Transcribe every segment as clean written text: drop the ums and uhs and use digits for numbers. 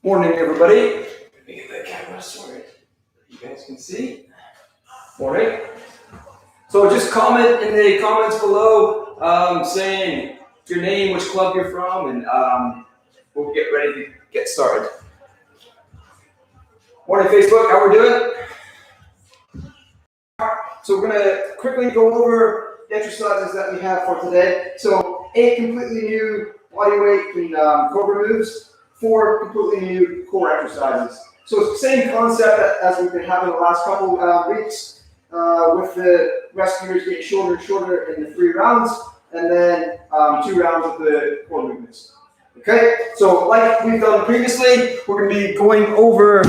Morning, everybody. Let me get the camera sorted so you guys can see. Morning. So just comment in the comments below saying your name, which club you're from, and we'll get ready to get started. Morning, Facebook. How we're doing? So we're going to quickly go over the exercises that we have for today. So 8 completely new body weight and core moves. 4 completely new core exercises. So it's the same concept as we've been having the last couple weeks with the rescuers getting shorter and shorter in the 3 rounds, and then 2 rounds of the core movements. Okay, so like we've done previously, we're going to be going over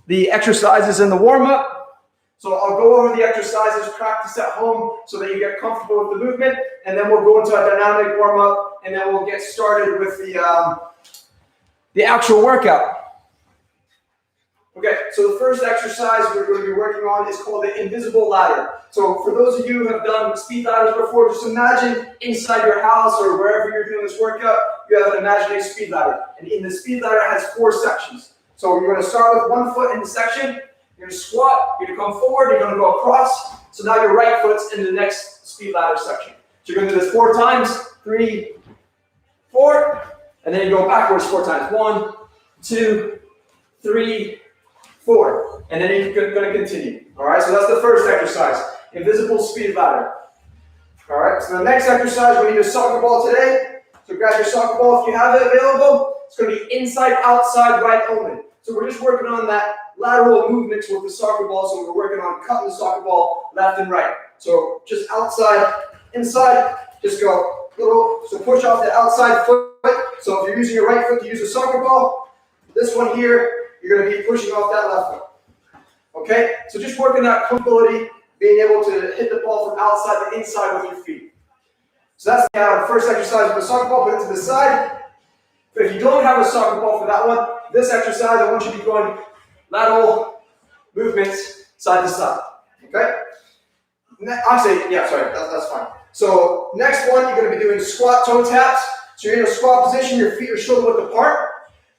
the exercises in the warm-up. So I'll go over the exercises, practice at home so that you get comfortable with the movement, and then we'll go into a dynamic warm-up, and then we'll get started with the actual workout. Okay, so the first exercise we're going to be working on is called the invisible ladder. So for those of you who have done speed ladders before, just imagine inside your house or wherever you're doing this workout, you have an imaginary speed ladder. And in the speed ladder, it has 4 sections. So you're going to start with 1 foot in the section, you're going to squat, you're going to come forward, you're going to go across. So now your right foot's in the next speed ladder section. So you're going to do this 4 times, 3, 4. And then you go backwards 4 times. 1, 2, 3, 4. And then you're going to continue. All right, so that's the first exercise, invisible speed ladder. All right, so the next exercise, we need a soccer ball today. So grab your soccer ball if you have it available. It's going to be inside, outside, right only. So we're just working on that lateral movements with the soccer ball. So we're working on cutting the soccer ball left and right. So just outside, inside, just go little. So push off the outside foot. So if you're using your right foot to use a soccer ball, this one here, you're going to be pushing off that left foot. Okay? So just working that comfortability, being able to hit the ball from outside to inside with your feet. So that's the first exercise with the soccer ball, put it to the side. But if you don't have a soccer ball for that one, this exercise, I want you to be going lateral movements side to side. Okay? Actually, yeah, sorry, that's fine. So next one, you're going to be doing squat toe taps. So you're in a squat position, your feet are shoulder width apart.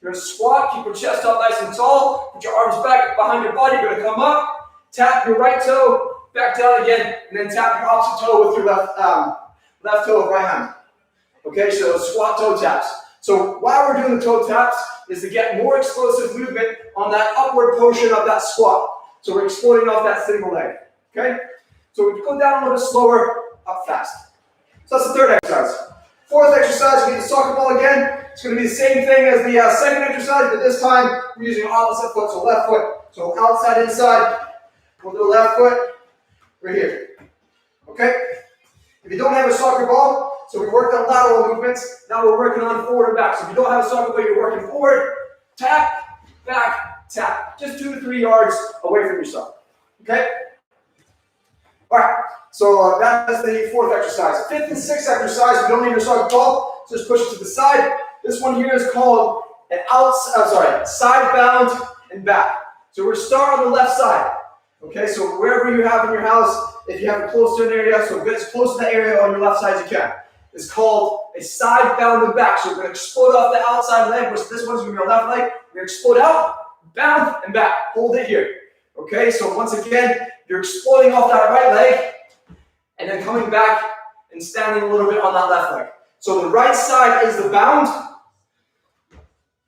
You're going to squat, keep your chest up nice and tall, put your arms back behind your body, you're going to come up, tap your right toe, back down again, and then tap your opposite toe with your left toe of right hand. Okay, so squat toe taps. So while we're doing the toe taps is to get more explosive movement on that upward portion of that squat. So we're exploding off that single leg. Okay, so we go down a little bit slower, up fast. So that's the third exercise. Fourth exercise, we need the soccer ball again. It's going to be the same thing as the second exercise, but this time we're using opposite foot, so left foot. So outside, inside, we'll do the left foot, right here. Okay? If you don't have a soccer ball, so we worked on lateral movements, now we're working on forward and back. So if you don't have a soccer ball, you're working forward, tap, back, tap. Just 2 to 3 yards away from yourself. Okay? All right, so that's the 4th exercise. 5th and 6th exercise, we don't need a soccer ball, so just push it to the side. This one here is called an side bound and back. So we're start on the left side. Okay, so wherever you have in your house, if you have it close to an area, so get as close to that area on your left side as you can. It's called a side bound and back. So we're going to explode off the outside leg, which this one's going to be our left leg. We're going to explode out, bound, and back. Hold it here. Okay, so once again, you're exploding off that right leg, and then coming back and standing a little bit on that left leg. So the right side is the bound,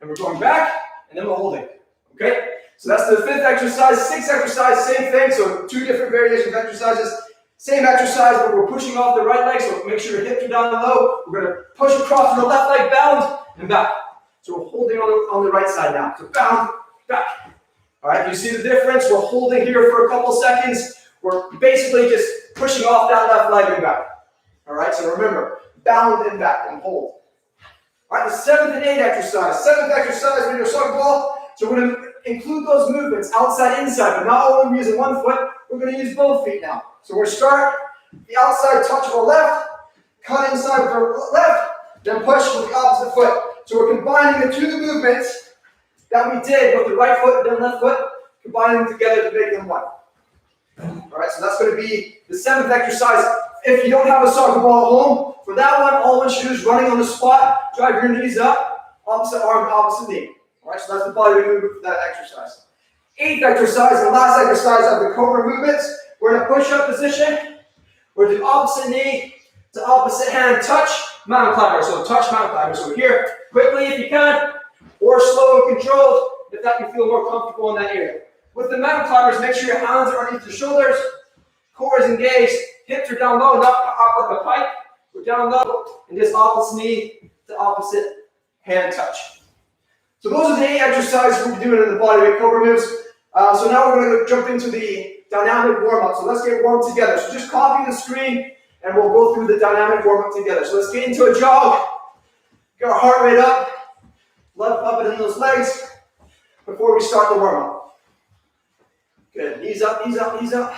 and we're going back, and then we're holding. Okay? So that's the 5th exercise. 6th exercise, same thing. So 2 different variations of exercises. Same exercise, but we're pushing off the right leg, so make sure your hips are down low. We're going to push across to the left leg, bound, and back. So we're holding on the right side now. So bound, back. All right, you see the difference? We're holding here for a couple seconds. We're basically just pushing off that left leg and back. All right, so remember, bound and back and hold. All right, the 7th and 8th exercise. 7th exercise with your soccer ball. So we're going to include those movements outside, inside, but not only using 1 foot, we're going to use both feet now. So we're start the outside touch with the left, cut inside with the left, then push with the opposite foot. So we're combining the 2 movements that we did with the right foot and then left foot, combining them together to make them one. All right, so that's going to be the 7th exercise. If you don't have a soccer ball at home, for that one, all one should do is running on the spot, drive your knees up, opposite arm, opposite knee. All right, so that's the body weight movement for that exercise. Eighth exercise, the last exercise of the cobra movements. We're in a push-up position. We're the opposite knee to opposite hand touch mountain climber. So touch mountain climber. So here, quickly if you can, or slow and controlled if that can feel more comfortable in that area. With the mountain climbers, make sure your hands are underneath your shoulders, core is engaged, hips are down low, not up like a pike. We're down low, and this opposite knee to opposite hand touch. So those are the 8 exercises we'll be doing in the bodyweight cobra moves. So now we're going to jump into the dynamic warm-up. So let's get warmed together. So just copy the screen, and we'll go through the dynamic warm-up together. So let's get into a jog. Get our heart rate up. Left up and in those legs before we start the warm-up. Good. Knees up, knees up, knees up.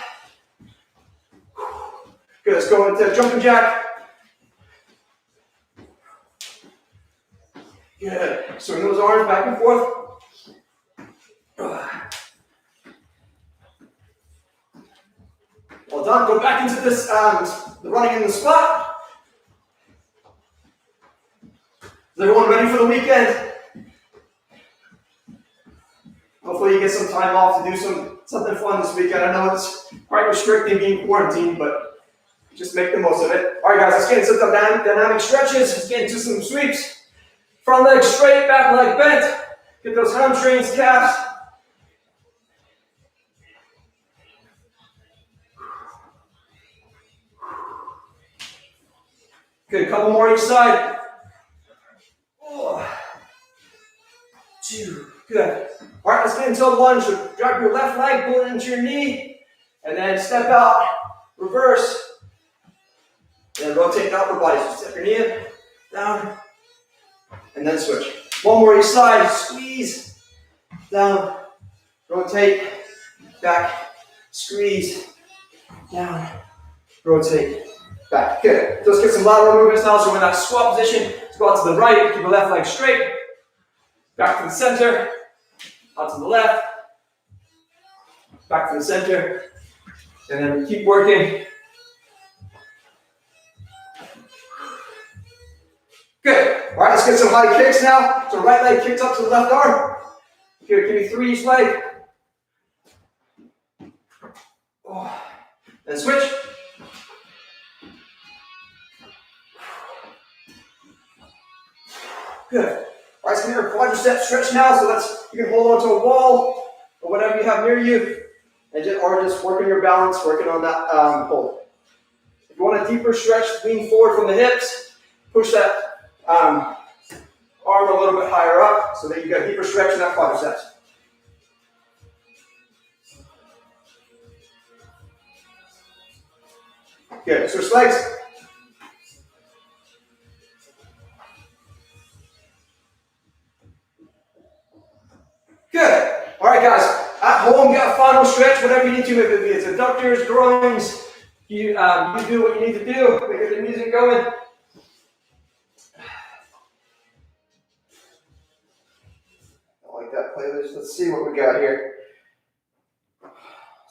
Good. Let's go into jumping jack. Good. Swing those arms back and forth. Well done. Go back into this, the running in the spot. Is everyone ready for the weekend? Hopefully you get some time off to do something fun this weekend. I know it's quite restricting being quarantined, but just make the most of it. All right, guys, let's get into some dynamic stretches. Let's get into some sweeps. Front leg straight, back leg bent. Get those hamstrings, calves. Good, a couple more each side. 2, good. All right, let's get into a lunge. So drop your left leg, pull it into your knee, and then step out, reverse, and then rotate the upper body. So step your knee in, down, and then switch. One more each side, squeeze, down, rotate, back, squeeze, down, rotate, back. Good. So let's get some lateral movements now. So we're in that squat position. Let's go out to the right, keep the left leg straight, back to the center, out to the left, back to the center, and then we keep working. Good. All right, let's get some high kicks now. So right leg kicked up to the left arm. Here, give me 3 each leg. Then switch. Good. All right, so we have a quadricep stretch now. So you can hold onto a wall or whatever you have near you, and just working your balance, working on that hold. If you want a deeper stretch, lean forward from the hips, push that arm a little bit higher up so that you get a deeper stretch in that quadriceps. Good. Switch legs. Good. All right, guys. At home, get a final stretch, whatever you need to. If it's adductors, groins, you do what you need to do. Get the music going. I like that playlist. Let's see what we got here.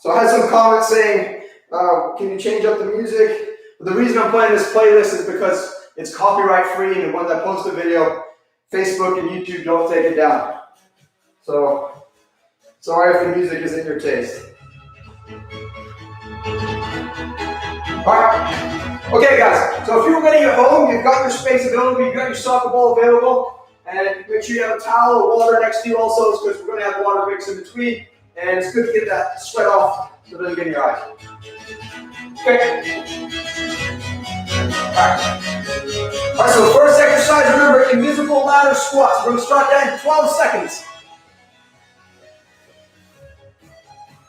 So I had some comments saying, can you change up the music? But the reason I'm playing this playlist is because it's copyright free, and once I post a video, Facebook and YouTube don't take it down. So, sorry if the music isn't your taste. Alright, okay guys, so if you're getting at home, you've got your space available, you've got your soccer ball available, and make sure you have a towel or water next to you also, because we're going to have water breaks in between, and it's good to get that sweat off so it doesn't get in your eyes. Okay. Alright, so first exercise, remember, invisible ladder squats. We're going to start that in 12 seconds.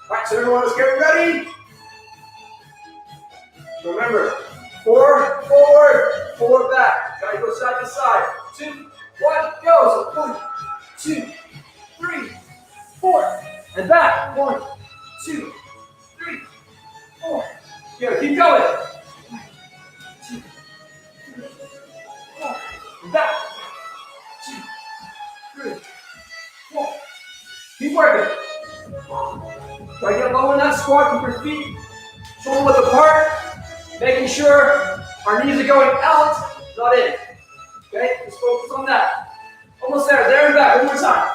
Alright, so everyone is getting ready. Remember, 4 forward, 4 back. Gotta go side to side. 2, 1, go. So 1, 2, 3, 4, and back. 1, 2, 3, 4. Good, keep going. 1, 2, 3, 4, and back. 2, 3, 4. Keep working. Try to get low in that squat, keep your feet shoulder width apart, making sure our knees are going out, not in. Okay, just focus on that. Almost there and back, one more time.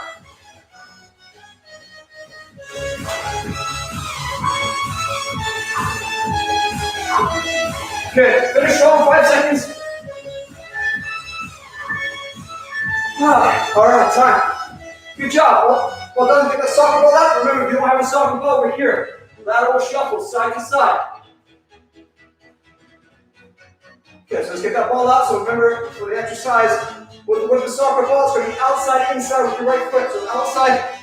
Good. Finish strong, 5 seconds. All right, time. Good job. Well done. Get the soccer ball out. Remember, if you don't have a soccer ball, we're here. Lateral shuffle, side to side. Okay, so let's get that ball out. So remember, for the exercise, with the soccer ball, it's going to be outside, inside with your right foot. So outside,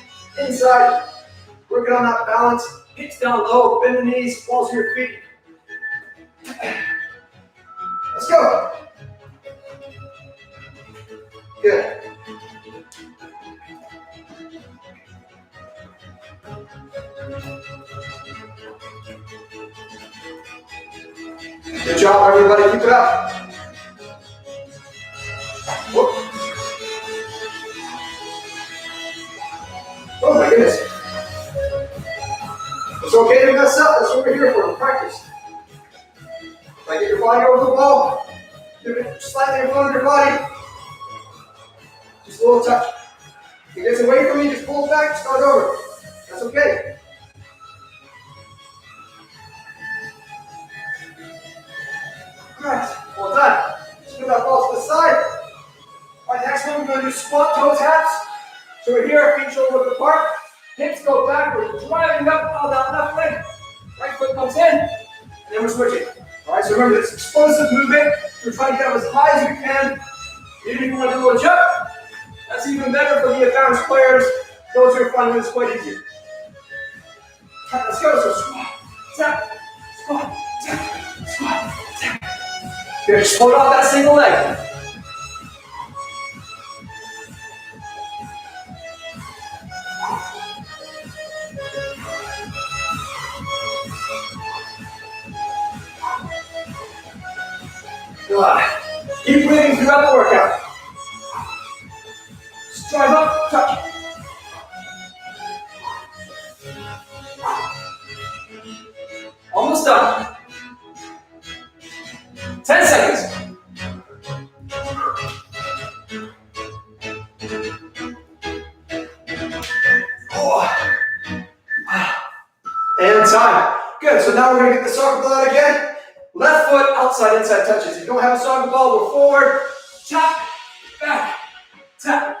inside. Working on that balance. Hips down low, bend the knees, balls to your feet. Let's go. Good. Good job, everybody. Keep it up. Whoop. Oh my goodness. It's okay to mess up. That's what we're here for. Practice. Like get your body over the ball. Give it slightly in front of your body. Just a little touch. If it gets away from you, just pull it back, start over. That's okay. Alright, well done. Just move that ball to the side. Alright, next one we're going to do squat toe taps. So we're here, feet shoulder width apart. Hips go backwards, driving up out that left leg. Right foot comes in, and then we're switching. Alright, so remember this explosive movement. We're trying to get up as high as you can. Even if you want to do a little jump, that's even better for the advanced players. Those who are finding this quite easier. Alright, let's go. So squat, tap, squat, tap, squat, tap. Good, just hold off that single leg. Keep breathing throughout the workout. Just drive up, touch. Almost done. 10 seconds. Oh. And time. Good, so now we're going to get the soccer ball out again. Left foot, outside, inside touches. If you don't have a soccer ball, we're forward, tap, back, tap.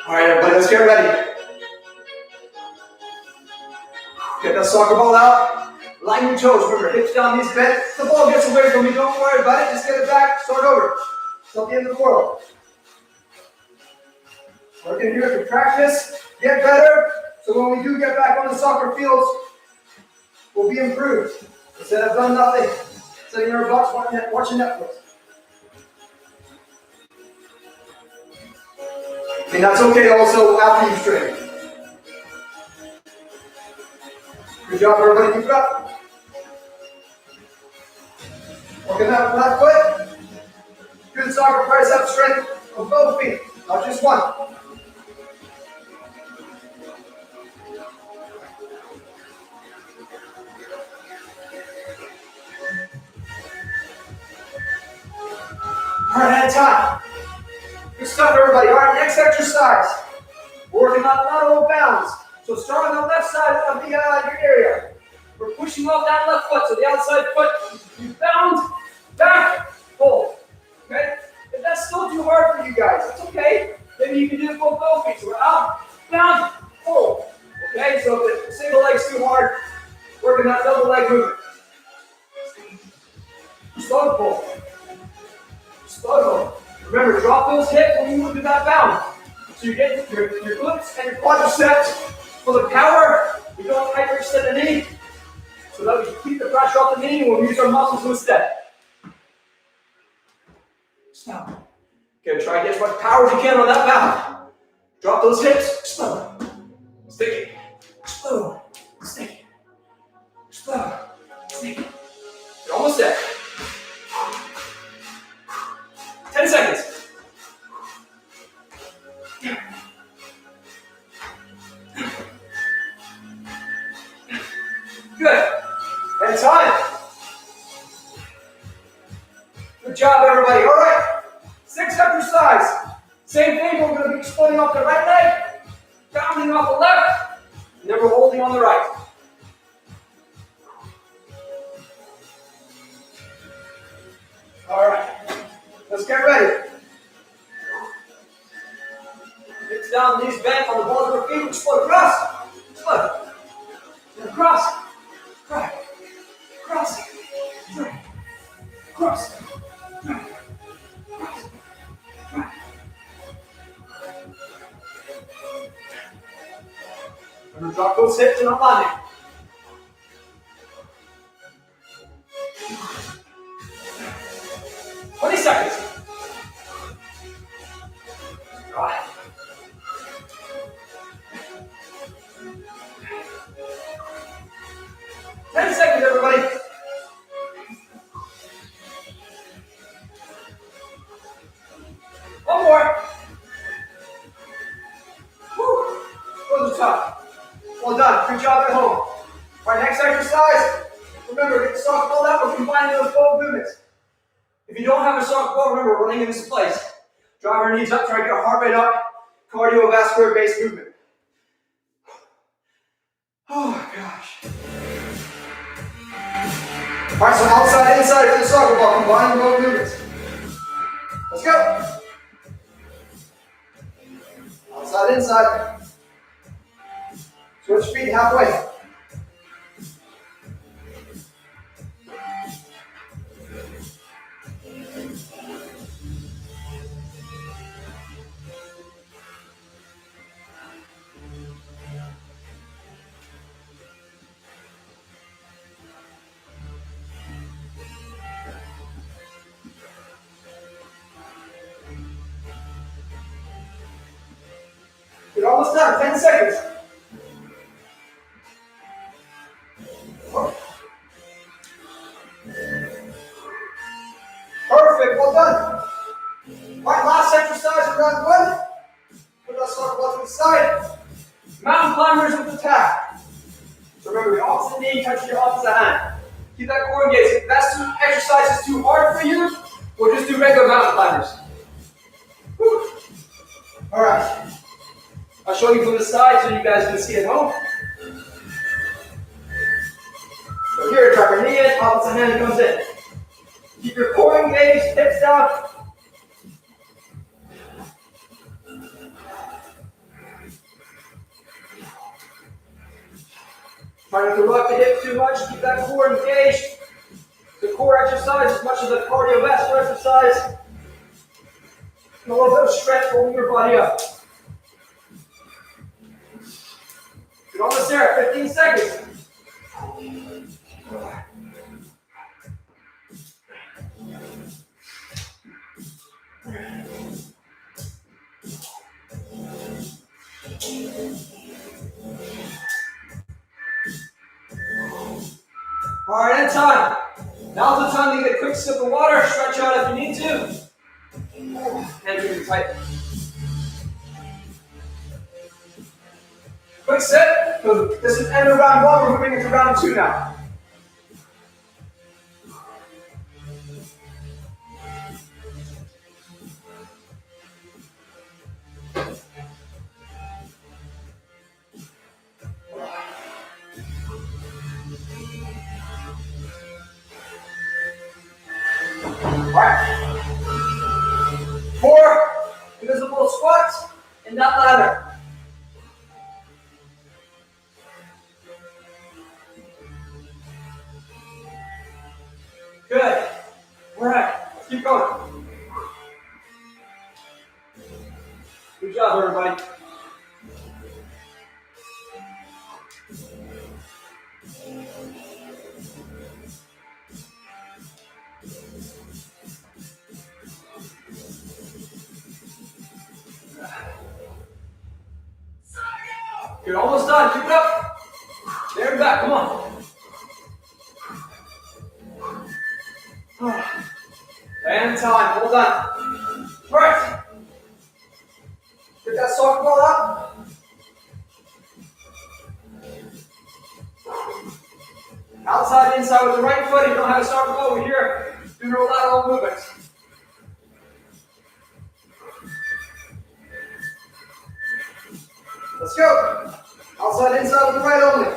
All right, everybody, let's get ready. Get that soccer ball out. Line your toes. Remember, hips down, knees bent. The ball gets away from you. Don't worry about it. Just get it back. Start over. It's not the end of the world. Working here to practice, get better. So when we do get back on the soccer fields, we'll be improved. Instead of done nothing, sitting in our butts watching Netflix. And that's okay also after you've trained. Good job, everybody. Keep it up. Working that left foot. Good soccer tricep strength of both feet, not just one. All right, time. Good stuff, everybody. All right, next exercise. We're working on lateral bounds. So start on the left side of your area. We're pushing off that left foot, so the outside foot. You bound, back, pull. Okay? If that's still too hard for you guys, that's okay. Maybe you can do it with both feet. So we're out, bound, pull. Okay? So if the single leg's too hard, working that double leg movement. Slow pull. Slow. Remember, drop those hips when you move to that bound. So you get your glutes and your quadriceps full of power. We don't hyperextend the knee. So that we keep the pressure off the knee and we'll use our muscles instead. Stop. Okay, try to get as much power as you can on that bound. Drop those hips. Slow. Stick it. Slow. Stick it. Slow. Stick it. You're almost there. 10 seconds. Good. And time. Good job, everybody. All right. 6 exercise. Same thing. We're going to be exploding off the right leg, bounding off the left, and then we're holding on the right. All right, let's get ready. Hips down, knees bent on the balls of our feet. Explode across. Explode. And across. Right. Cross. Right. Cross. Right. Cross. Right. Remember, drop those hips and not landing. Seconds. Right. 10 seconds, everybody. One more. Woo. Those are tough. Well done. Good job at home. All right, next exercise. Remember, get the soft ball out. We're combining those both movements. If you don't have a soft ball, remember, running in this place. Drive our knees up, try to get our heart rate up. Cardiovascular based movement. Oh, gosh. All right, so outside, inside for the soccer ball, combining both movements. Let's go. Outside, inside. Switch feet halfway. You're almost done. 10 seconds. Perfect. Well done. All right, last exercise for round one. Put that soccer ball to the side. Mountain climbers with the tap. So remember, the opposite knee touches your opposite hand. Keep that core engaged. If that exercise is too hard for you, we'll just do regular mountain climbers. Whew. All right. I'll show you from the side so you guys can see at home. So here, drop your knee in, opposite hand comes in. Keep your core engaged, hips down. Try not to rock the hip too much, keep that core engaged. The core exercise as much as the cardiovascular exercise. And a little bit of stretch holding your body up. You're almost there, 15 seconds. All right, end time. Now's the time to get a quick sip of water. Stretch out if you need to. And keep it tight. Quick sip. So this is end of round one. We're moving into round two now. Alright. 4 invisible squats in that ladder. Good. Alright, let's keep going. Good job, everybody. You're almost done. Keep it up. There and back. Come on. And time. Hold on. All right. Get that soccer ball up. Outside, inside with the right foot. If you don't have a soccer ball over here, do your lateral movements. Let's go. Outside, inside with the right only.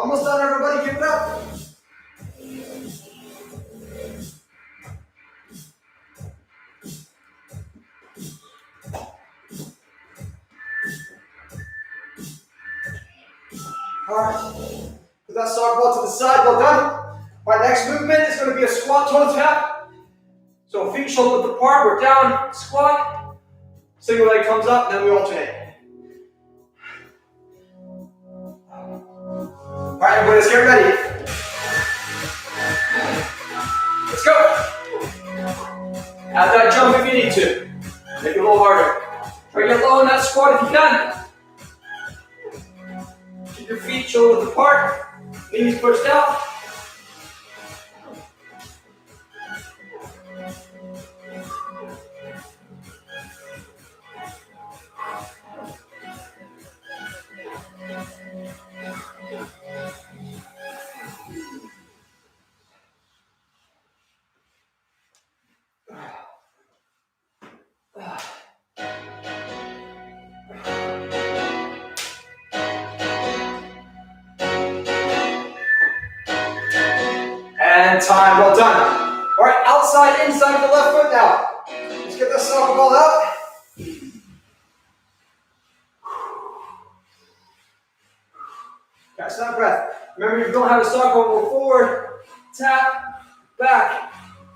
Almost done, everybody. Keep it up. All right. Put that soccer ball to the side. Well done. Our next movement is going to be a squat toe tap. So feet shoulder width apart. We're down. Squat. Single leg comes up, then we alternate. All right, everybody, let's get ready. Let's go. Add that jump if you need to. Make it a little harder. Try to get low in that squat if you can. Keep your feet shoulder width apart. Knees pushed out. And time, well done. All right, outside, inside of the left foot now. Let's get this soccer ball out. Catch that breath. Remember, you don't have a soccer ball, go forward, tap, back,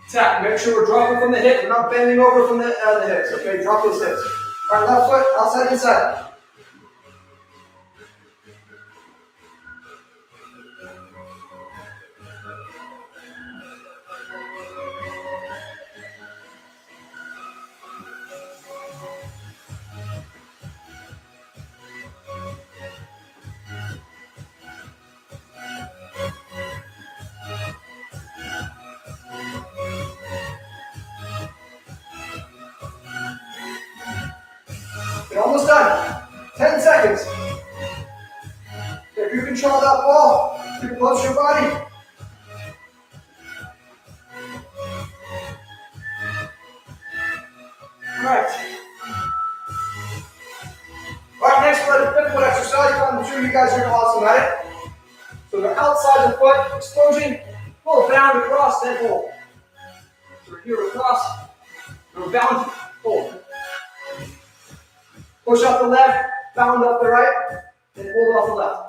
tap. Make sure we're dropping from the hip. We're not bending over from the hips, okay? Drop those hips. All right, left foot, outside, inside. You're almost done. 10 seconds. If you control that ball, you close your body. Alright. Alright, next we're at the pivot exercise. I'm sure you guys are awesome at it. So we're outside the foot, explosion, pull bound across, then hold. So we're here across, and we're bound, hold. Push up the left, bound up the right, and hold off the left.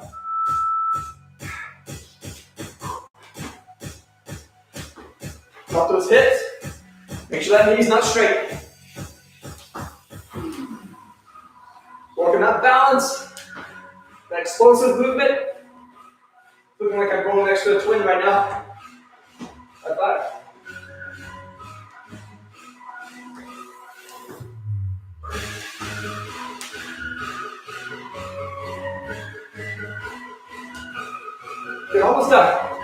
Drop those hips. Make sure that knee's not straight. Working that balance, that explosive movement. Looking like I'm going next to a twin right now. High five. Okay, almost done.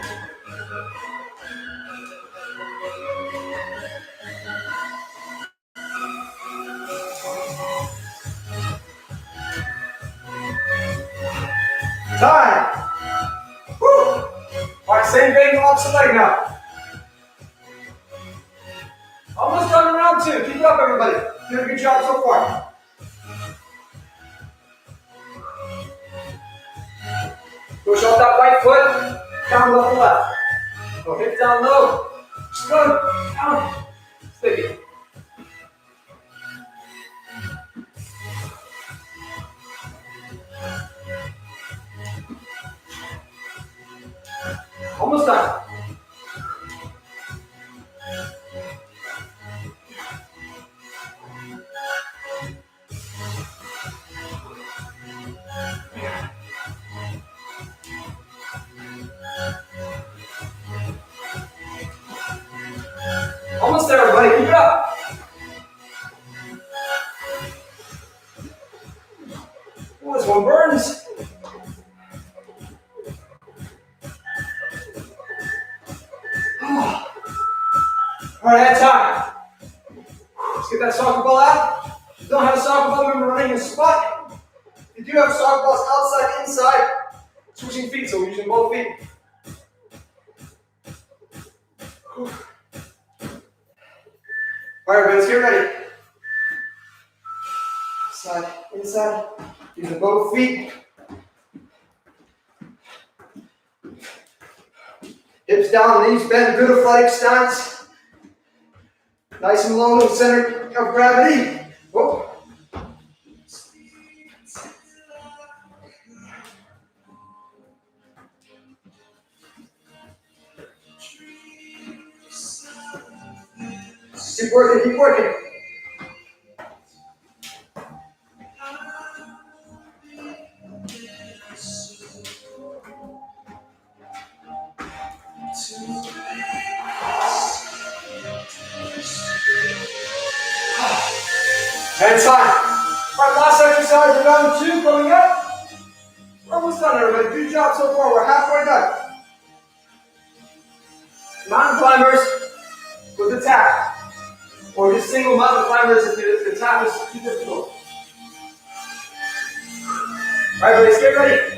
Time. Woo. All right, same thing, opposite leg now. Almost done in round 2. Keep it up, everybody. Doing a good job so far. Push off that right foot, down off the left. Go hip down low. Just go down. Sticky. Almost done. Almost there, everybody. Keep it up. Oh, this one burns. All right, add time. Let's get that soccer ball out. If you don't have a soccer ball, remember running a spot. If you do have soccer balls outside, inside, switching feet, so we're using both feet. All right, everybody, let's get ready. Outside, inside, using both feet. Hips down, knees bent, good athletic stance. Nice and low in the center of gravity. Whoa. Keep working, keep working. And time. All right, last exercise, round 2 coming up. We're almost done, everybody. Good job so far. We're halfway done. Mountain climbers with the tap, or just single mountain climbers if the tap is too difficult. All right, buddies, get ready.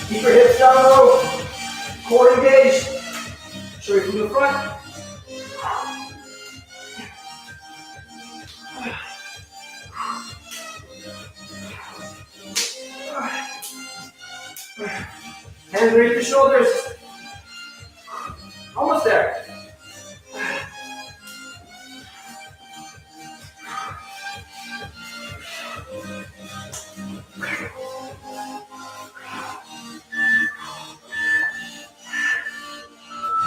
Keep your hips down low, core engaged. Show you from the front. Hands underneath the shoulders. Almost there.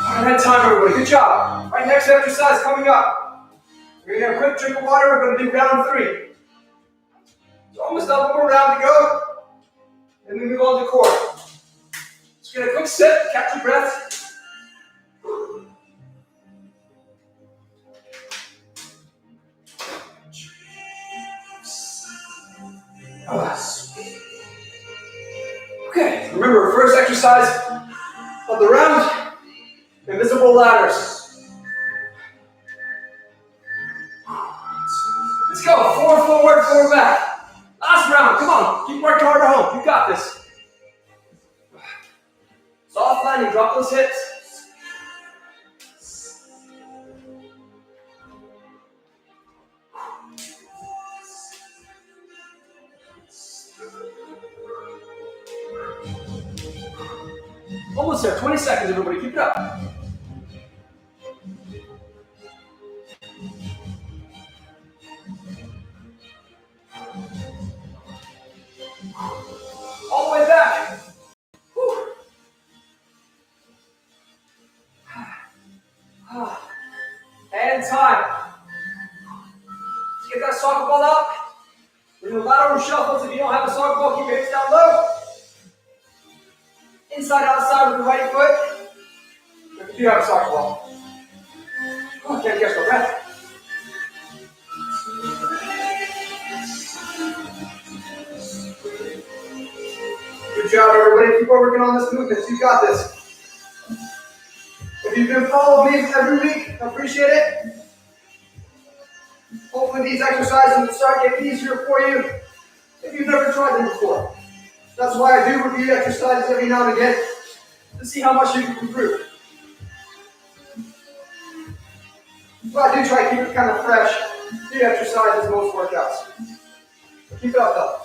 All right, time, everybody. Good job. All right, next exercise coming up. We're gonna have a quick drink of water. We're gonna do round 3. So almost done. One more round to go. And then we move on to core. Just get a quick sip, catch your breath. Okay, remember, first exercise of the round, invisible ladders. Let's go, 4 forward, 4 back. Last round, come on, keep working hard at home, you got this. Soft landing, drop those hips. Almost there, 20 seconds, everybody, keep it up. All the way back. Whew. And time. Let's get that soccer ball out. We're doing lateral shuffles. If you don't have a soccer ball, keep your hips down low. Inside, outside with the right foot. If you do have a soccer ball. Oh, can't catch my breath. Good job, everybody. Keep on working on this movement. You got this. If you've been following me every week, I appreciate it. Hopefully these exercises will start getting easier for you if you've never tried them before. That's why I do review exercises every now and again to see how much you can improve. But I do try to keep it kind of fresh. Do exercises most workouts. Keep it up though.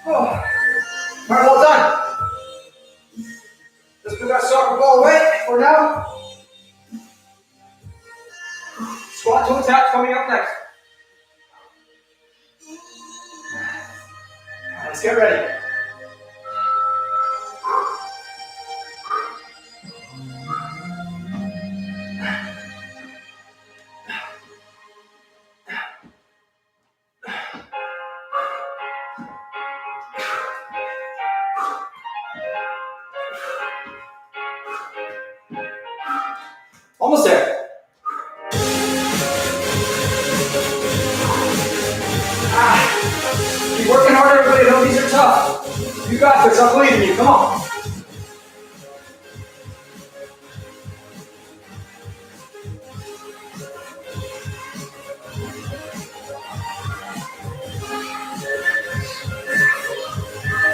Oh. All right, well done. Let's put that soccer ball away for now. Squat toe taps coming up next. All right, let's get ready. Almost there. Keep working hard, everybody. Know these are tough. You got this. I believe in you. Come on.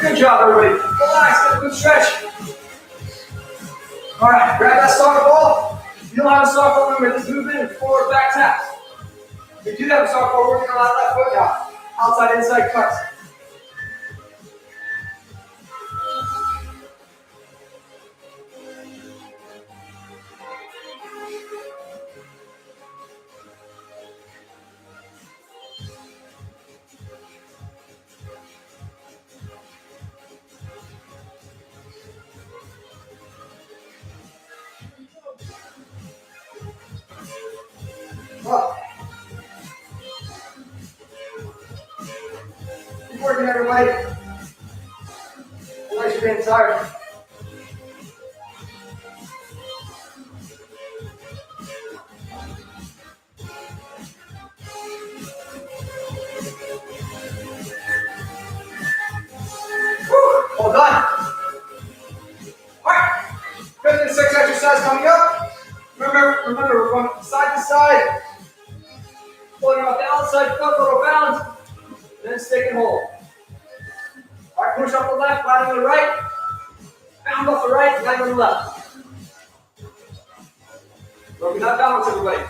Good job, everybody. Relax, get a good stretch. All right, grab that soccer ball. If you don't have a soccer ball, remember this movement and forward back taps. If you do have a soccer ball, working on that left foot now. Outside, inside cuts. Up. Keep working, everybody. Unless you're getting tired. All done. All right. 5th and 6th exercise coming up. Remember, we're going side to side. Pulling off the outside foot, little bound. Then stick and hold. All right, push up the left, landing on the right. Bound off the right, landing on the left. Working that balance, everybody.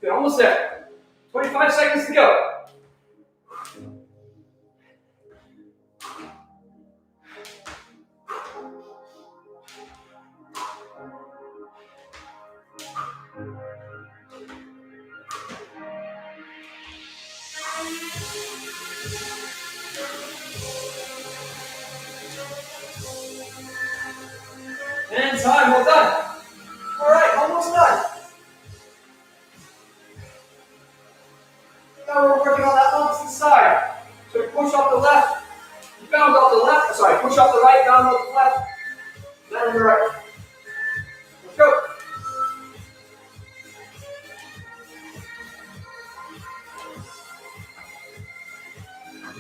Good, almost there. 25 seconds to go. And time, well done. All right, almost done. Now we're working on that opposite side. So we push off the left, bound off the left, push off the right, bound off the left, then on the right. Let's go.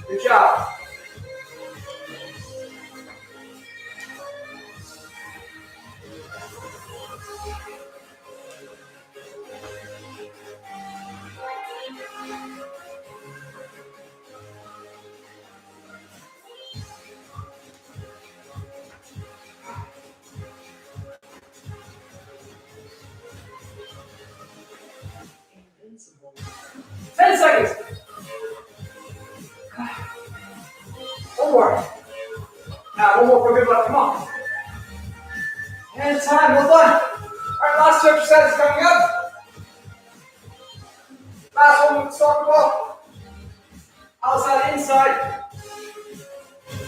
Good job. Invincible. 10 seconds. One more. Now, one more for good luck. Come on. And time. Well done. All right, last 2 exercises coming up. Last one with the soccer ball. Outside, inside.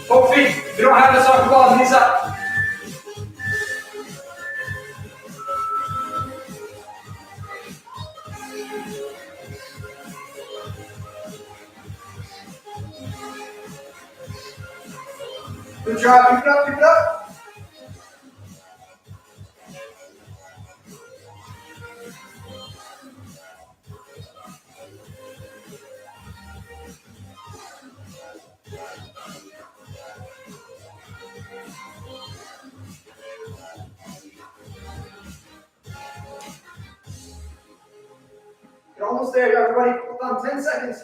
Both feet. If you don't have the soccer ball, knees up. Good job. Keep it up. Keep it up. You're almost there, everybody. Hold on 10 seconds.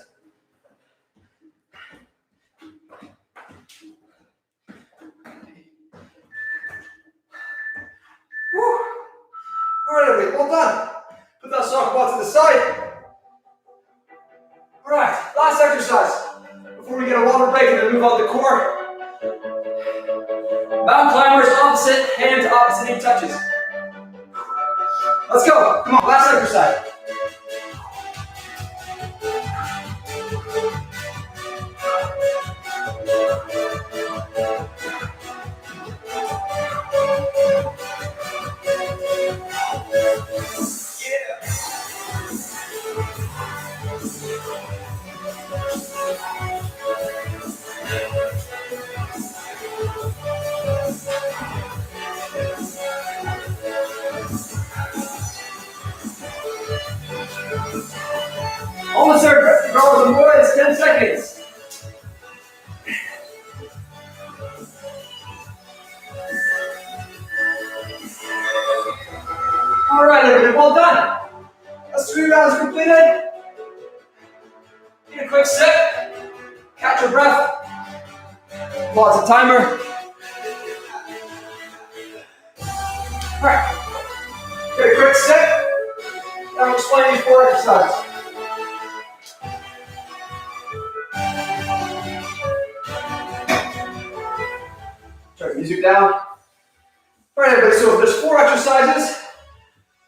Woo. All right, everybody, well done. Put that soccer ball to the side. All right, last exercise. Before we get a water break and then move on to core. Mountain climbers, opposite hand to opposite knee touches. Let's go. Come on, last exercise. Almost there, girls and boys, 10 seconds. all done. That's 3 rounds completed. Need a quick sip. Catch your breath. Pause the timer. Alright. Get a quick sip. Now I'll explain these 4 exercises. Turn the music down. Alright, everybody, so there's 4 exercises,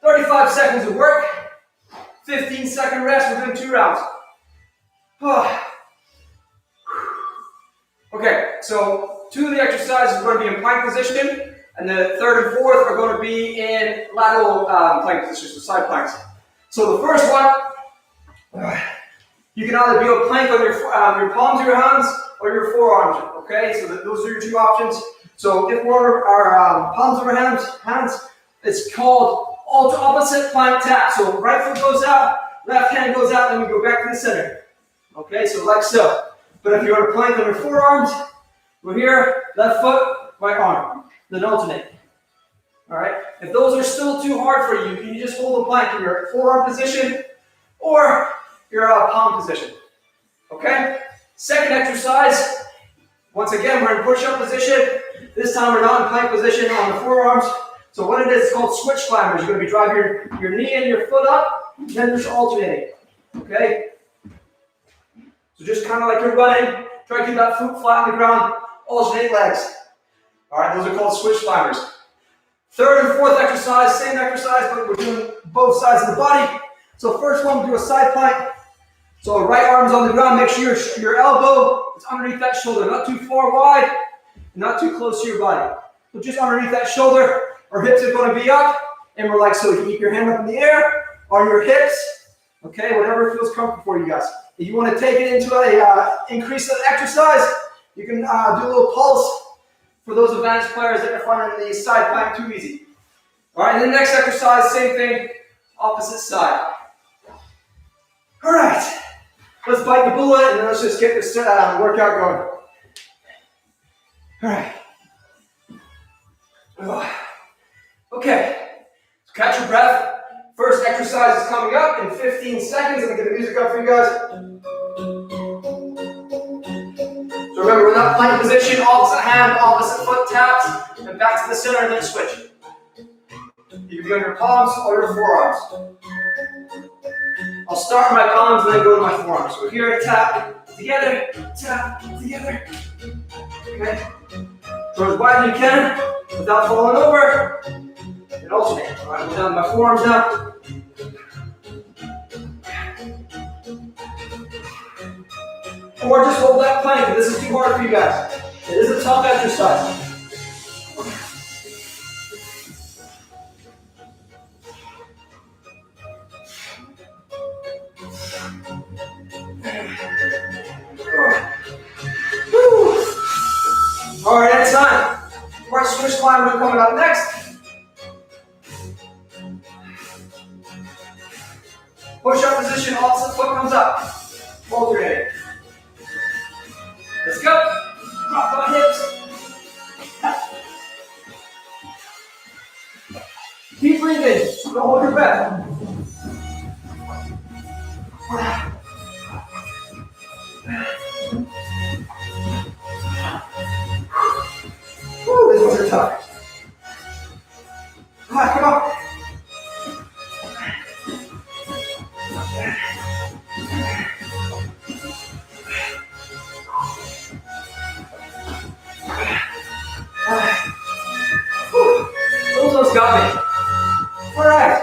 35 seconds of work, 15-second rest within 2 rounds. Okay, so 2 of the exercises are going to be in plank position, and the 3rd and 4th are going to be in lateral plank position, so side planks. So the first one, you can either be a plank on your palms of your hands or your forearms, okay? So those are your 2 options. So if we're our palms of our hands, it's called opposite plank tap. So right foot goes out, left hand goes out, then we go back to the center. Okay, so like so. But if you're on a plank on your forearms, we're here, left foot, right arm. Then alternate. All right. If those are still too hard for you, can you just hold the plank in your forearm position or your palm position? Okay. Second exercise. Once again, we're in push-up position. This time we're not in plank position on the forearms. So what it is, it's called switch climbers. You're going to be driving your knee and your foot up, then just alternating. Okay? So just kind of like you're running, try to keep that foot flat on the ground, alternate legs. Alright, those are called switch climbers. 3rd and 4th exercise, same exercise, but we're doing both sides of the body. So first one, we'll do a side plank. So right arm's on the ground, make sure your elbow is underneath that shoulder, not too far wide, not too close to your body. So just underneath that shoulder, our hips are going to be up, and we're like so. You can keep your hand up in the air, on your hips, okay, whatever feels comfortable for you guys. If you want to take it into a increase of exercise, you can do a little pulse for those advanced players that are finding the side plank too easy. All right, and the next exercise, same thing, opposite side. All right, let's bite the bullet and let's just get this workout going. All right. Okay, so catch your breath. First exercise is coming up in 15 seconds. I'm going to get the music up for you guys. So remember, we're in that plank position, opposite hand, opposite foot taps, and back to the center and then switch. You can be on your palms or your forearms. I'll start with my palms and then go to my forearms. So here, tap, together, okay? Throw as wide as you can without falling over. And alternate. All right, go down to my forearms now. Or just hold that plank if this is too hard for you guys. It is a tough exercise. All right, next time. Our switch climbers are coming up next. Push-up position, opposite foot comes up. Alternating. Let's go. Drop our hips. Keep breathing. Don't hold your breath. Woo, these ones are tough. Come on, come on. Those ones got me. Alright.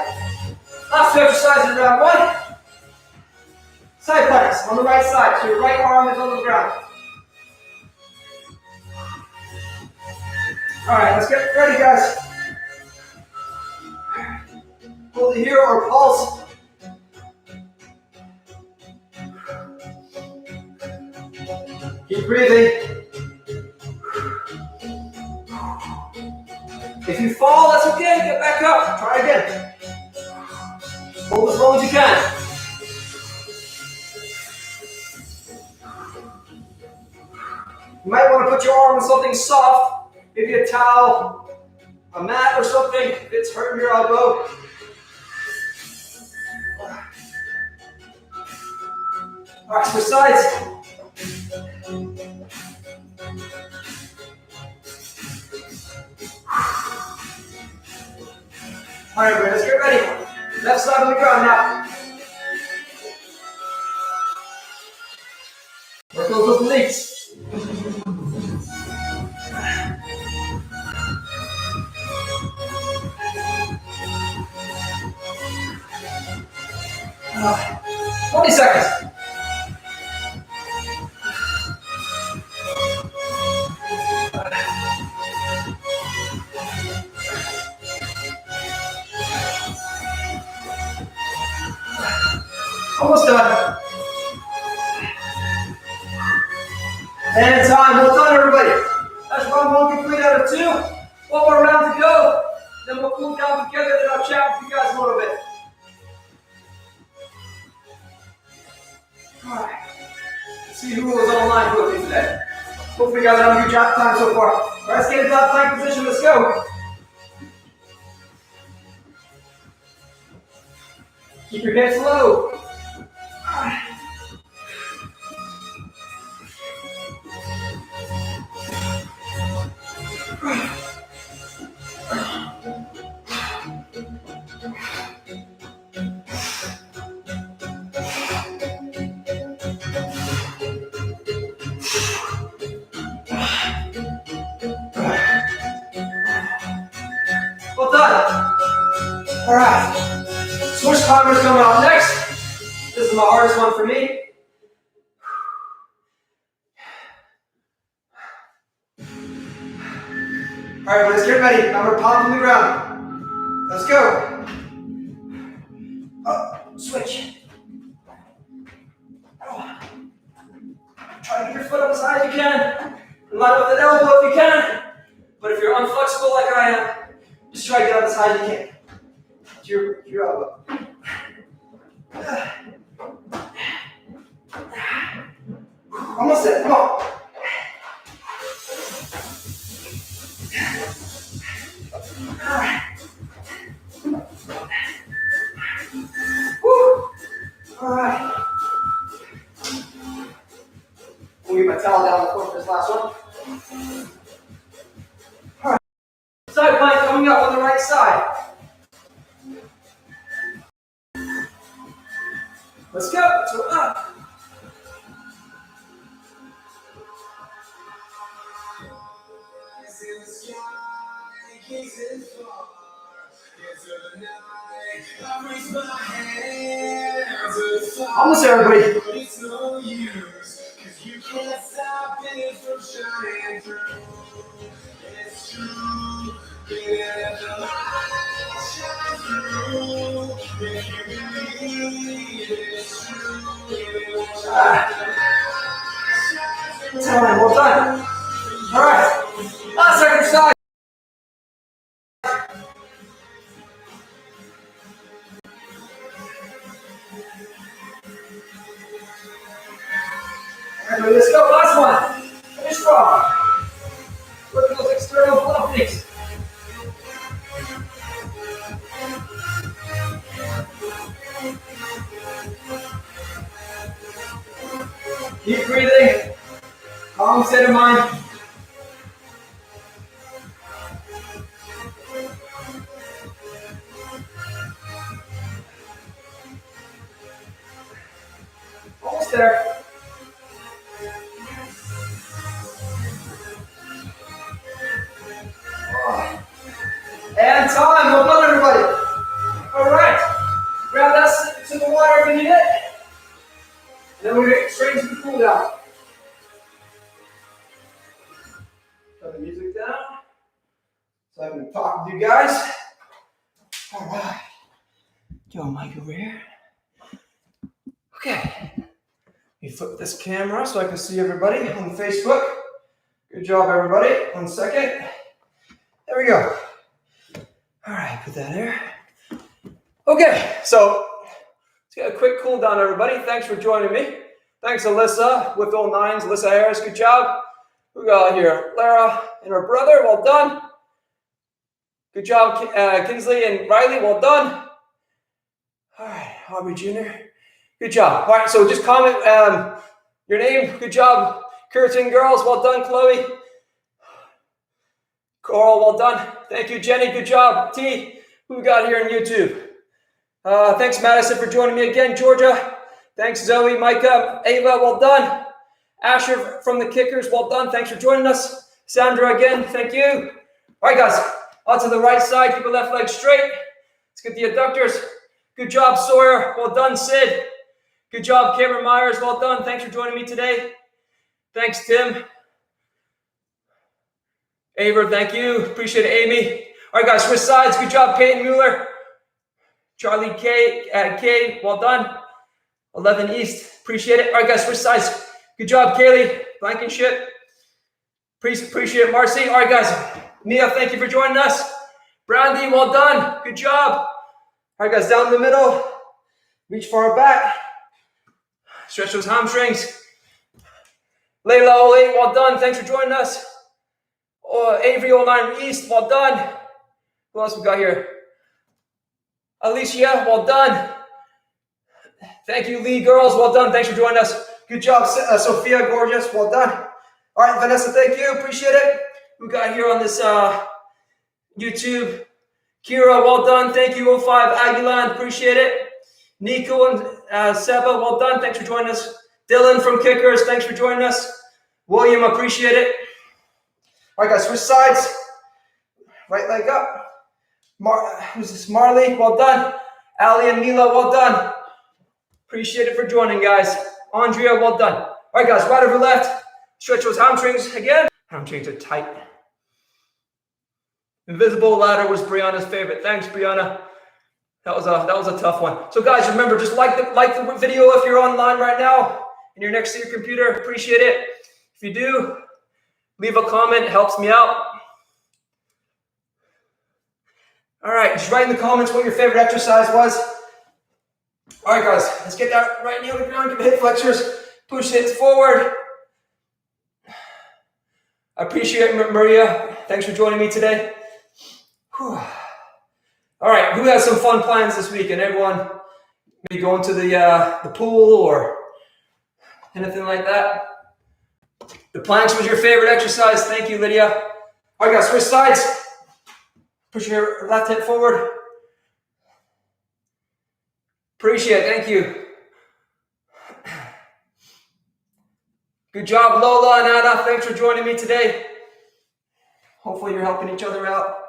Last 2 exercises in round 1. Side planks on the right side. So your right arm is on the ground. Alright, let's get ready, guys. Hold it here or pulse. Keep breathing. If you fall, that's okay. Get back up. Try again. Hold as long as you can. You might want to put your arm on something soft, maybe a towel, a mat or something if it's hurting your elbow. All right, switch sides. All right, everybody, let's get ready. Left side on the ground now. Work those obliques. Uh, 20 seconds. Almost done. And time. Well done, everybody. That's round one complete out of 2. One more round to go. Then we'll cool down together and I'll chat with you guys a little bit. Alright. Let's see who was online with me today. Hopefully you guys are having a good job time so far. Alright, let's get into that plank position. Let's go. Keep your hips low. Well done. Alright. Switch timers coming out next. This is my hardest one for me. Alright, let's get ready. Number palm on the ground. Let's go. Up, switch. Try to get your foot up as high as you can. And line up with an elbow if you can. But if you're unflexible like I am, just try to get up as high as you can. Your elbow. Almost there. Come on. Alright. Woo. Alright. We'll get my towel down the floor for this last one. Alright. Side plank coming up on the right side. Let's go. So up. Almost there, everybody. It's no use, 'cause you can't stop it from shining through. It's true. Let the light shine through. If you believe it's true. Time, well done. Alright. Last exercise. Alright, let's go. Last one. Finish strong. Look at those external fluffings. Keep breathing. Calm state of mind. Almost there. And time. Well done, everybody. All right. Grab that to the water if you need it. And then we're going to get straight into the cool down. Turn the music down so I can talk to you guys. All right. Yo, Mike over here. Okay. Let me flip this camera so I can see everybody on Facebook. Good job, everybody. 1 second. There we go. All right, put that there. Okay, so let's get a quick cool down, everybody. Thanks for joining me. Thanks, Alyssa with all nines. Alyssa Harris, good job. We got here Lara and her brother. Well done. Good job, Kinsley and Riley. Well done. All right, Aubrey Jr. Good job. All right, so just comment your name. Good job, Curtin girls. Well done, Chloe. Coral, well done. Thank you, Jenny. Good job. T, who we got here on YouTube? Thanks, Madison, for joining me again. Georgia. Thanks, Zoe, Micah, Ava, well done. Asher from the Kickers, well done. Thanks for joining us. Sandra again, thank you. All right, guys, on to the right side. Keep the left leg straight. Let's get the adductors. Good job, Sawyer. Well done, Sid. Good job, Cameron Myers. Well done. Thanks for joining me today. Thanks, Tim. Aver, thank you. Appreciate it, Amy. All right, guys, switch sides. Good job, Peyton Mueller. Charlie K, well done. 11 East, appreciate it. All right, guys, switch sides. Good job, Kaylee. Blankenship. Appreciate it, Marcy. All right, guys. Mia, thank you for joining us. Brandy, well done. Good job. All right, guys, down the middle. Reach far back. Stretch those hamstrings. Layla 08, well done. Thanks for joining us. Avery 09 East, well done. Who else we got here? Alicia, well done. Thank you, Lee girls. Well done. Thanks for joining us. Good job, Sophia, gorgeous. Well done. All right, Vanessa, thank you. Appreciate it. We got here on this YouTube. Kira, well done. Thank you, 05 Aguilan. Appreciate it. Nico and Seba, well done. Thanks for joining us. Dylan from Kickers, thanks for joining us. William, appreciate it. All right, guys, switch sides. Right leg up. Who's this? Marley, well done. Ali and Mila, well done. Appreciate it for joining, guys. Andrea, well done. All right, guys, right over left. Stretch those hamstrings again. Hamstrings are tight. Invisible ladder was Brianna's favorite. Thanks, Brianna. That was a tough one. So, guys, remember, just like the video if you're online right now and you're next to your computer. Appreciate it. If you do, leave a comment. It helps me out. All right, just write in the comments what your favorite exercise was. All right, guys, let's get that right knee on the ground. Give the hip flexors. Push hips forward. I appreciate it, Maria. Thanks for joining me today. Whew. All right, who has some fun plans this weekend? Everyone, maybe going to the pool or anything like that? The planks was your favorite exercise. Thank you, Lydia. All right, guys, switch sides. Push your left hip forward. Appreciate it. Thank you. Good job, Lola and Anna. Thanks for joining me today. Hopefully you're helping each other out.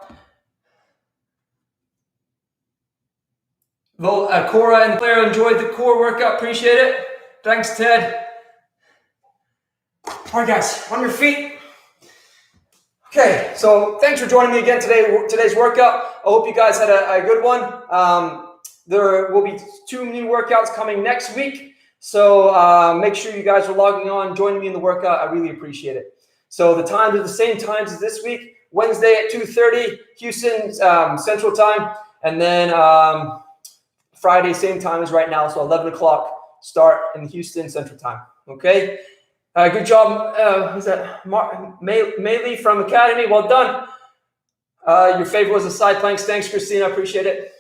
Cora and Claire enjoyed the core workout. Appreciate it. Thanks, Ted. All right, guys, on your feet. Okay, so thanks for joining me again today's workout. I hope you guys had a good one. There will be 2 new workouts coming next week. So make sure you guys are logging on, joining me in the workout. I really appreciate it. So the times are the same times as this week. Wednesday at 2:30 Houston Central Time. And then Friday, same time as right now. So 11 o'clock start in Houston Central Time. Okay? Good job. Who's that? Maylee from Academy. Well done. Your favorite was the side planks. Thanks, Christina. Appreciate it.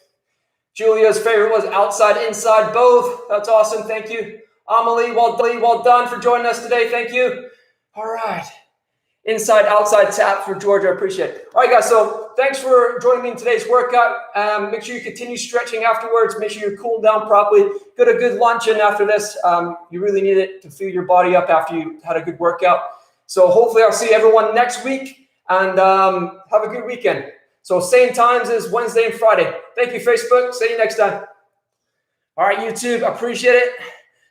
Julia's favorite was outside, inside, both. That's awesome. Thank you. Amelie, well done for joining us today. Thank you. All right. Inside, outside tap for Georgia. Appreciate it. All right, guys. So thanks for joining me in today's workout. Make sure you continue stretching afterwards. Make sure you cool down properly. Get a good lunch in after this. You really need it to fuel your body up after you had a good workout. So hopefully I'll see everyone next week and have a good weekend. So same times as Wednesday and Friday. Thank you, Facebook. See you next time. All right, YouTube. I appreciate it.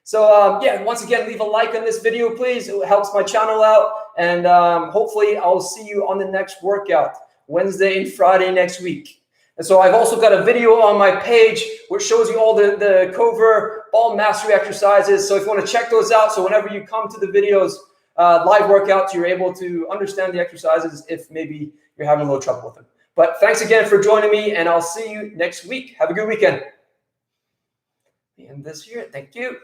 So yeah, once again, leave a like on this video, please. It helps my channel out. And hopefully I'll see you on the next workout, Wednesday and Friday next week. And so I've also got a video on my page which shows you all the cover ball mastery exercises. So if you want to check those out, so whenever you come to the videos, live workouts, you're able to understand the exercises if maybe you're having a little trouble with them. But thanks again for joining me, and I'll see you next week. Have a good weekend. And this here, thank you.